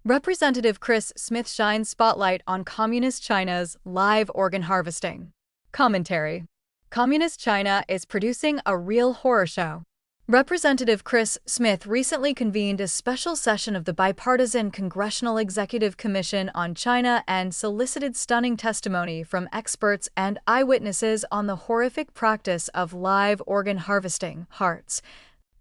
Representative Chris Smith shines spotlight on Communist China's live organ harvesting. Commentary. Communist China is producing a real horror show. Representative Chris Smith recently convened a special session of the Bipartisan Congressional Executive Commission on China and solicited stunning testimony from experts and eyewitnesses on the horrific practice of live organ harvesting, hearts,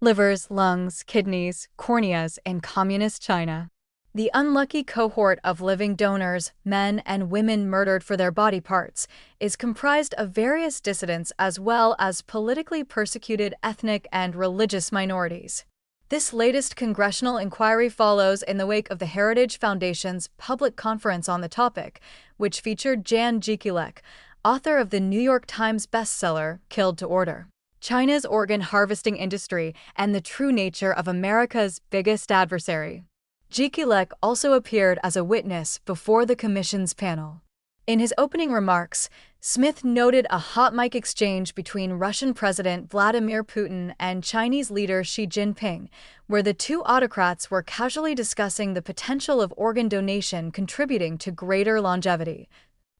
livers, lungs, kidneys, corneas in Communist China. The unlucky cohort of living donors, men and women murdered for their body parts, is comprised of various dissidents as well as politically persecuted ethnic and religious minorities. This latest congressional inquiry follows in the wake of the Heritage Foundation's public conference on the topic, which featured Jan Jekielek, author of the New York Times bestseller Killed to Order: China's Organ Harvesting Industry and the True Nature of America's Biggest Adversary. Jekielek also appeared as a witness before the commission's panel. In his opening remarks, Smith noted a hot mic exchange between Russian President Vladimir Putin and Chinese leader Xi Jinping, where the two autocrats were casually discussing the potential of organ donation contributing to greater longevity,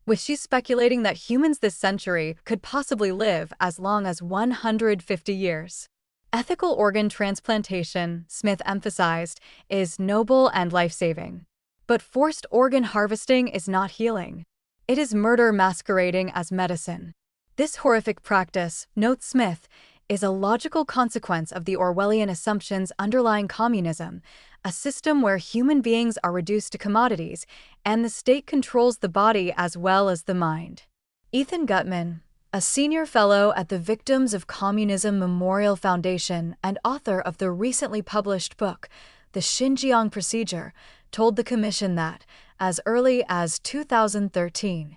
with Xi speculating that humans this century could possibly live as long as 150 years. Ethical organ transplantation, Smith emphasized, is noble and life-saving. But forced organ harvesting is not healing. It is murder masquerading as medicine. This horrific practice, notes Smith, is a logical consequence of the Orwellian assumptions underlying communism, a system where human beings are reduced to commodities and the state controls the body as well as the mind. Ethan Gutmann, a senior fellow at the Victims of Communism Memorial Foundation and author of the recently published book, The Xinjiang Procedure, told the commission that, as early as 2013,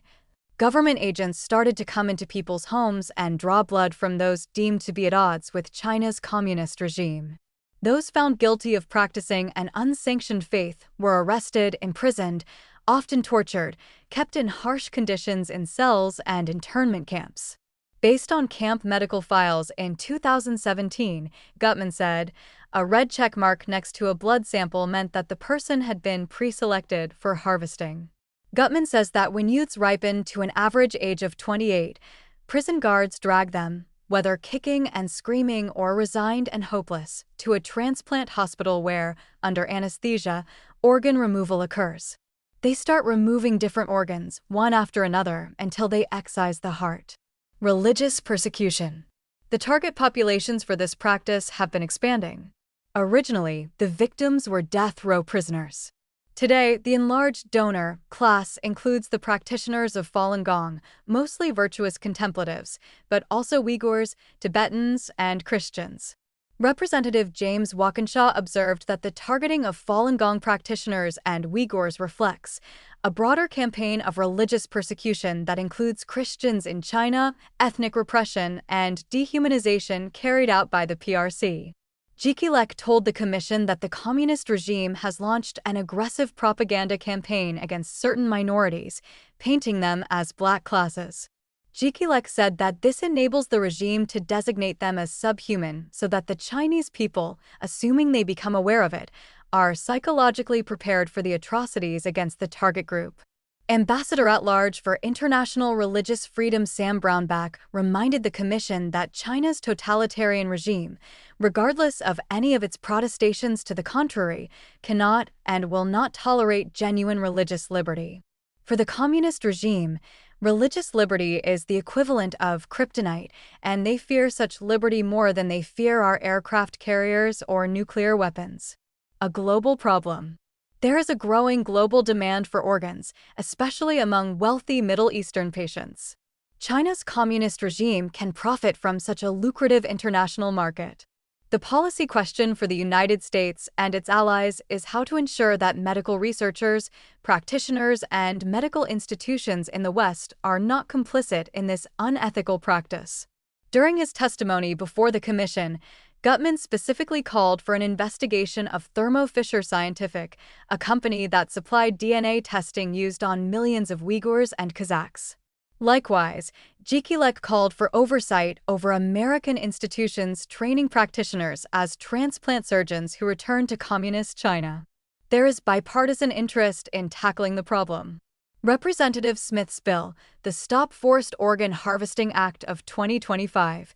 government agents started to come into people's homes and draw blood from those deemed to be at odds with China's communist regime. Those found guilty of practicing an unsanctioned faith were arrested, imprisoned, often tortured, kept in harsh conditions in cells and internment camps. Based on camp medical files in 2017, Gutmann said, a red check mark next to a blood sample meant that the person had been pre-selected for harvesting. Gutmann says that when youths ripen to an average age of 28, prison guards drag them, whether kicking and screaming or resigned and hopeless, to a transplant hospital where, under anesthesia, organ removal occurs. They start removing different organs, one after another, until they excise the heart. Religious persecution. The target populations for this practice have been expanding. Originally, the victims were death row prisoners. Today, the enlarged donor class includes the practitioners of Falun Gong, mostly virtuous contemplatives, but also Uyghurs, Tibetans, and Christians. Representative James Walkinshaw observed that the targeting of Falun Gong practitioners and Uyghurs reflects a broader campaign of religious persecution that includes Christians in China, ethnic repression, and dehumanization carried out by the PRC. Jekielek told the commission that the communist regime has launched an aggressive propaganda campaign against certain minorities, painting them as black classes. Jekielek said that this enables the regime to designate them as subhuman so that the Chinese people, assuming they become aware of it, are psychologically prepared for the atrocities against the target group. Ambassador-at-Large for International Religious Freedom Sam Brownback reminded the commission that China's totalitarian regime, regardless of any of its protestations to the contrary, cannot and will not tolerate genuine religious liberty. For the communist regime, religious liberty is the equivalent of kryptonite, and they fear such liberty more than they fear our aircraft carriers or nuclear weapons. A global problem. There is a growing global demand for organs, especially among wealthy Middle Eastern patients. China's communist regime can profit from such a lucrative international market. The policy question for the United States and its allies is how to ensure that medical researchers, practitioners, and medical institutions in the West are not complicit in this unethical practice. During his testimony before the commission, Gutmann specifically called for an investigation of Thermo Fisher Scientific, a company that supplied DNA testing used on millions of Uyghurs and Kazakhs. Likewise, Jekielek called for oversight over American institutions training practitioners as transplant surgeons who return to Communist China. There is bipartisan interest in tackling the problem. Representative Smith's bill, the Stop Forced Organ Harvesting Act of 2025,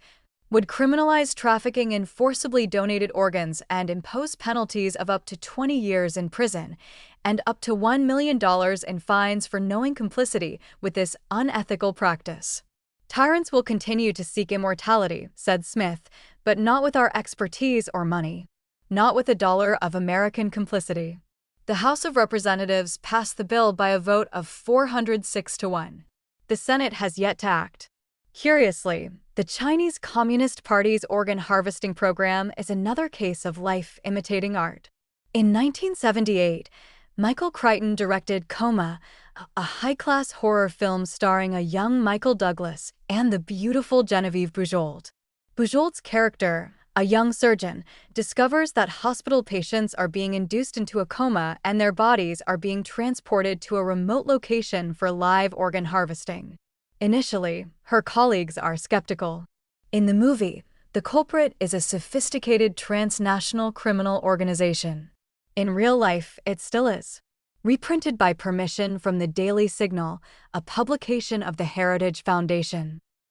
would criminalize trafficking in forcibly donated organs and impose penalties of up to 20 years in prison and up to $1 million in fines for knowing complicity with this unethical practice. Tyrants will continue to seek immortality, said Smith, but not with our expertise or money. Not with $1 of American complicity. The House of Representatives passed the bill by a vote of 406 to 1. The Senate has yet to act. Curiously, the Chinese Communist Party's organ harvesting program is another case of life imitating art. In 1978, Michael Crichton directed Coma, a high-class horror film starring a young Michael Douglas and the beautiful Genevieve Bujold. Bujold's character, a young surgeon, discovers that hospital patients are being induced into a coma and their bodies are being transported to a remote location for live organ harvesting. Initially, her colleagues are skeptical. In the movie, the culprit is a sophisticated transnational criminal organization. In real life, it still is. Reprinted by permission from the Daily Signal, a publication of the Heritage Foundation.